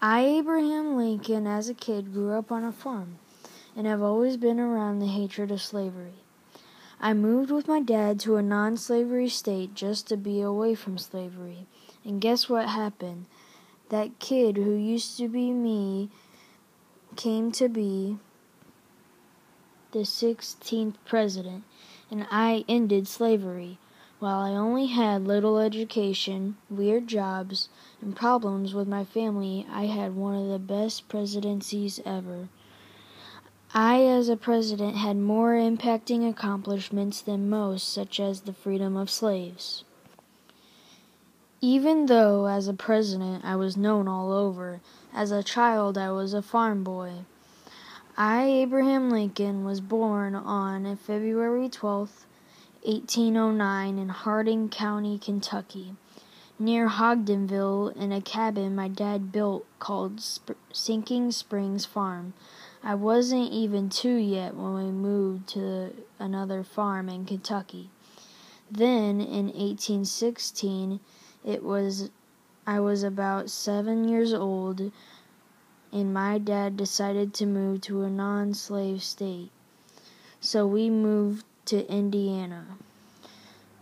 I, Abraham Lincoln, as a kid, grew up on a farm and have always been around the hatred of slavery. I moved with my dad to a non-slavery state just to be away from slavery. And guess what happened? That kid who used to be me came to be the 16th president, and I ended slavery. While I only had little education, weird jobs, and problems with my family, I had one of the best presidencies ever. I, as a president, had more impacting accomplishments than most, such as the freedom of slaves. Even though, as a president, I was known all over, as a child I was a farm boy. I, Abraham Lincoln, was born on February 12th, 1809 in Hardin County, Kentucky, near Ogdenville, in a cabin my dad built called Sinking Springs Farm. I wasn't even 2 yet when we moved to another farm in Kentucky. Then, in 1816, I was about 7 years old, and my dad decided to move to a non-slave state. So we moved to Indiana.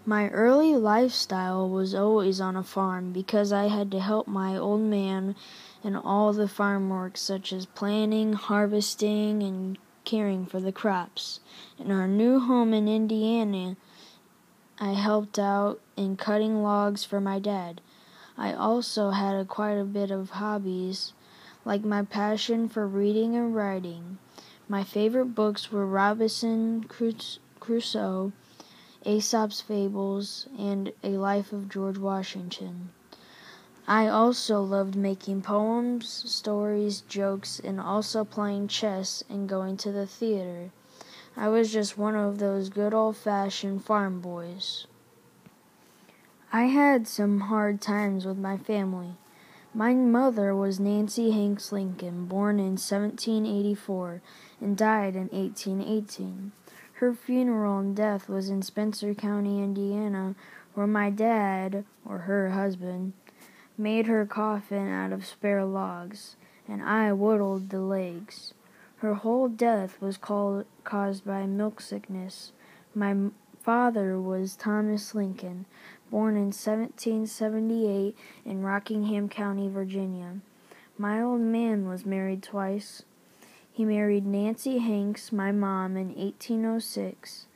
My early lifestyle was always on a farm because I had to help my old man in all the farm work such as planting, harvesting, and caring for the crops. In our new home in Indiana, I helped out in cutting logs for my dad. I also had quite a bit of hobbies, like my passion for reading and writing. My favorite books were Robinson Crusoe, Aesop's Fables, and A Life of George Washington. I also loved making poems, stories, jokes, and also playing chess and going to the theater. I was just one of those good old-fashioned farm boys. I had some hard times with my family. My mother was Nancy Hanks Lincoln, born in 1784 and died in 1818. Her funeral and death was in Spencer County, Indiana, where my dad, or her husband, made her coffin out of spare logs, and I whittled the legs. Her whole death was caused by milk sickness. My father was Thomas Lincoln, born in 1778 in Rockingham County, Virginia. My old man was married twice. He married Nancy Hanks, my mom, in 1806,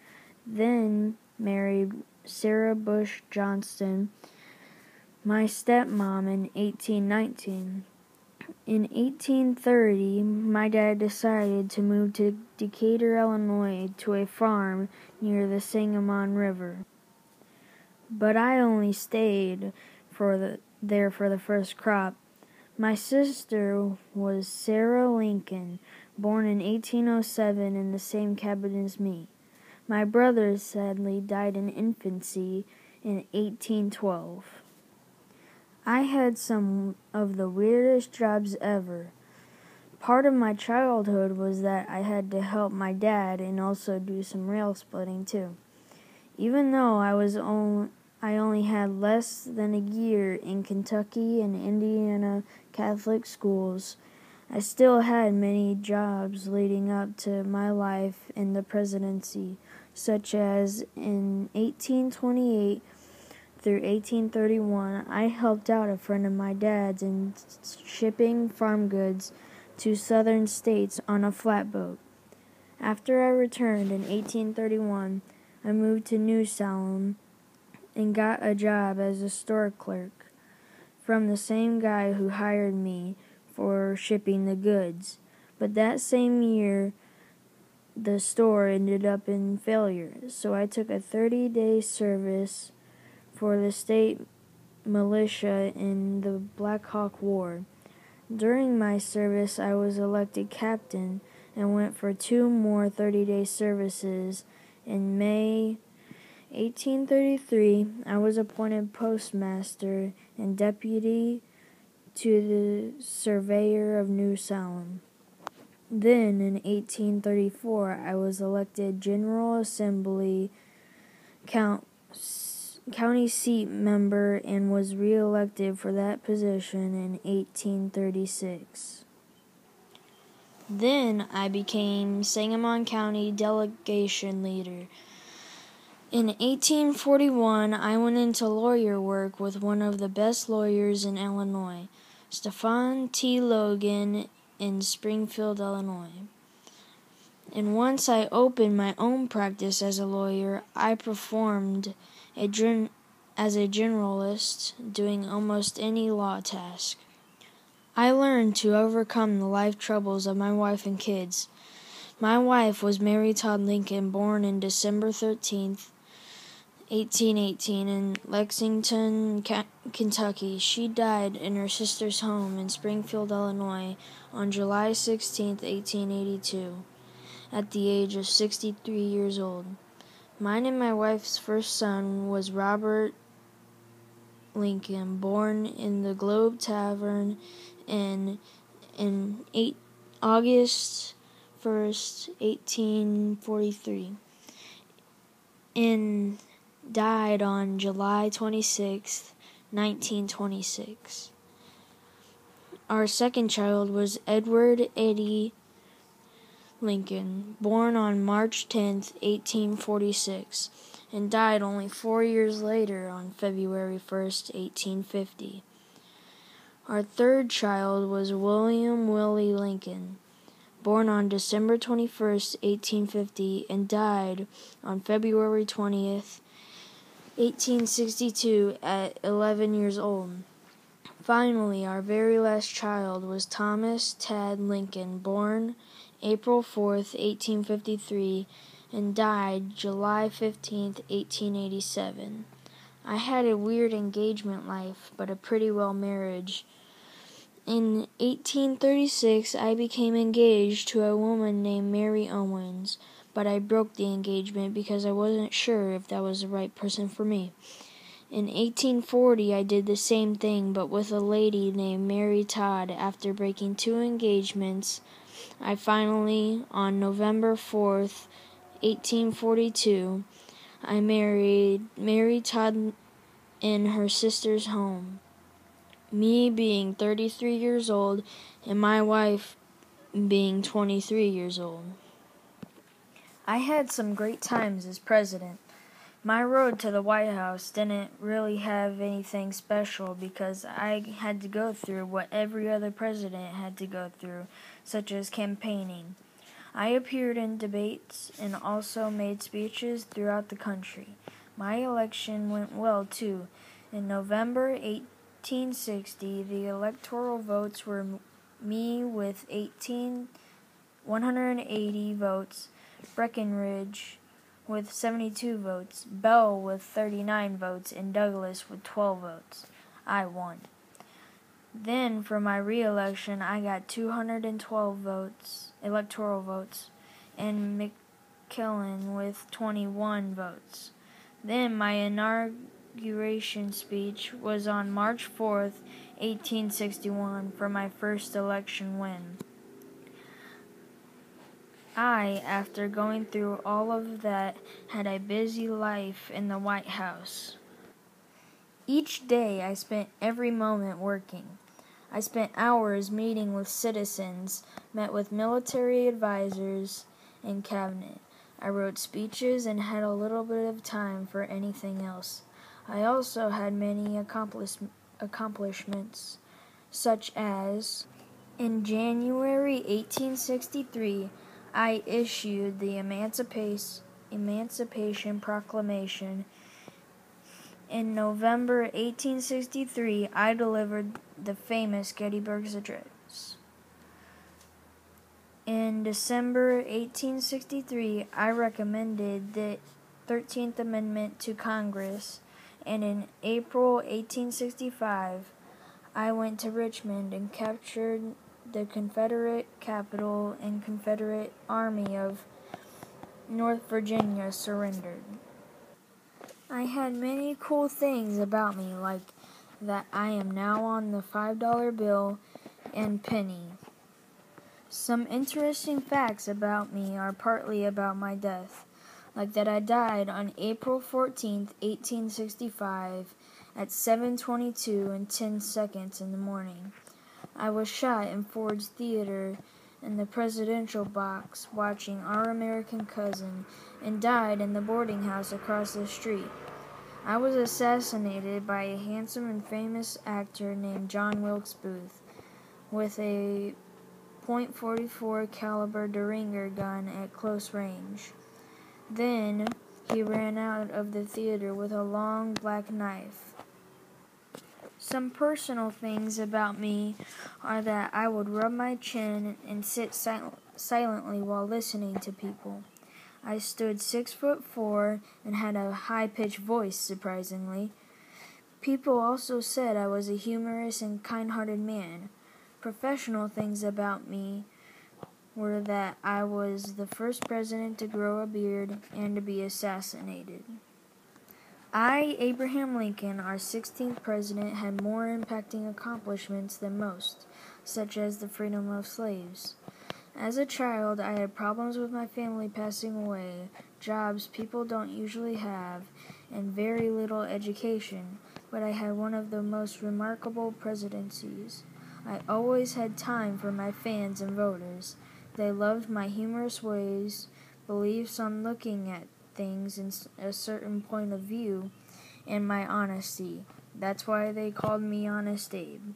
then married Sarah Bush Johnston, my stepmom, in 1819. In 1830, my dad decided to move to Decatur, Illinois, to a farm near the Sangamon River. But I only stayed there for the first crop. My sister was Sarah Lincoln, born in 1807 in the same cabin as me. My brother sadly died in infancy in 1812. I had some of the weirdest jobs ever. Part of my childhood was that I had to help my dad and also do some rail splitting too. Even though I only had less than a year in Kentucky and Indiana Catholic schools, I still had many jobs leading up to my life in the presidency, such as in 1828 through 1831, I helped out a friend of my dad's in shipping farm goods to southern states on a flatboat. After I returned in 1831, I moved to New Salem and got a job as a store clerk from the same guy who hired me for shipping the goods. But that same year, the store ended up in failure, so I took a 30-day service for the state militia in the Black Hawk War. During my service, I was elected captain and went for 2 more 30-day services. In May 1833, I was appointed postmaster and deputy to the surveyor of New Salem. Then, in 1834, I was elected General Assembly county seat member and was re-elected for that position in 1836. Then I became Sangamon County delegation leader. In 1841, I went into lawyer work with one of the best lawyers in Illinois, Stephen T. Logan, in Springfield, Illinois. And once I opened my own practice as a lawyer, I performed as a generalist, doing almost any law task. I learned to overcome the life troubles of my wife and kids. My wife was Mary Todd Lincoln, born in December 13th, 1818, in Lexington, Kentucky. She died in her sister's home in Springfield, Illinois, on July 16th, 1882, at the age of 63 years old. Mine and my wife's first son was Robert Lincoln, born in the Globe Tavern in August 1st, 1843, and died on July 26th, 1926. Our second child was Edward Eddie Lincoln, born on March 10th, 1846, and died only 4 years later on February 1st, 1850. Our third child was William Willie Lincoln, born on December 21st, 1850, and died on February 20th, 1862, at 11 years old. Finally, our very last child was Thomas Tad Lincoln, born April 4th, 1853, and died July 15th, 1887. I had a weird engagement life, but a pretty well marriage. In 1836, I became engaged to a woman named Mary Owens, but I broke the engagement because I wasn't sure if that was the right person for me. In 1840, I did the same thing, but with a lady named Mary Todd. After breaking 2 engagements, I finally, on November 4th, 1842, I married Mary Todd in her sister's home, me being 33 years old and my wife being 23 years old. I had some great times as president. My road to the White House didn't really have anything special because I had to go through what every other president had to go through, such as campaigning. I appeared in debates and also made speeches throughout the country. My election went well, too. In November 1860, the electoral votes were me with 180 votes, Breckinridge with 72 votes, Bell with 39 votes, and Douglas with 12 votes. I won. Then, for my re-election, I got 212 votes, electoral votes, and McClellan with 21 votes. Then my inauguration speech was on March 4th, 1861, for my first election win. I, after going through all of that, had a busy life in the White House. Each day I spent every moment working. I spent hours meeting with citizens, met with military advisors and cabinet. I wrote speeches and had a little bit of time for anything else. I also had many accomplishments, such as, in January 1863, I issued the Emancipation Proclamation. In November 1863, I delivered the famous Gettysburg Address. In December 1863, I recommended the 13th Amendment to Congress, and in April 1865, I went to Richmond and captured the Confederate capital, and Confederate Army of North Virginia surrendered. I had many cool things about me, like that I am now on the $5 bill and penny. Some interesting facts about me are partly about my death. like that I died on April 14th, 1865 at 7:22 and 10 seconds in the morning. I was shot in Ford's Theater in the presidential box watching Our American Cousin and died in the boarding house across the street. I was assassinated by a handsome and famous actor named John Wilkes Booth with a .44 caliber Derringer gun at close range. Then he ran out of the theater with a long black knife. Some personal things about me are that I would rub my chin and sit silently while listening to people. I stood 6'4" and had a high-pitched voice, surprisingly. People also said I was a humorous and kind-hearted man. Professional things about me were that I was the first president to grow a beard and to be assassinated. I, Abraham Lincoln, our 16th president, had more impacting accomplishments than most, such as the freedom of slaves. As a child, I had problems with my family passing away, jobs people don't usually have, and very little education, but I had one of the most remarkable presidencies. I always had time for my fans and voters. They loved my humorous ways, beliefs on looking at things in a certain point of view, and my honesty. That's why they called me Honest Abe.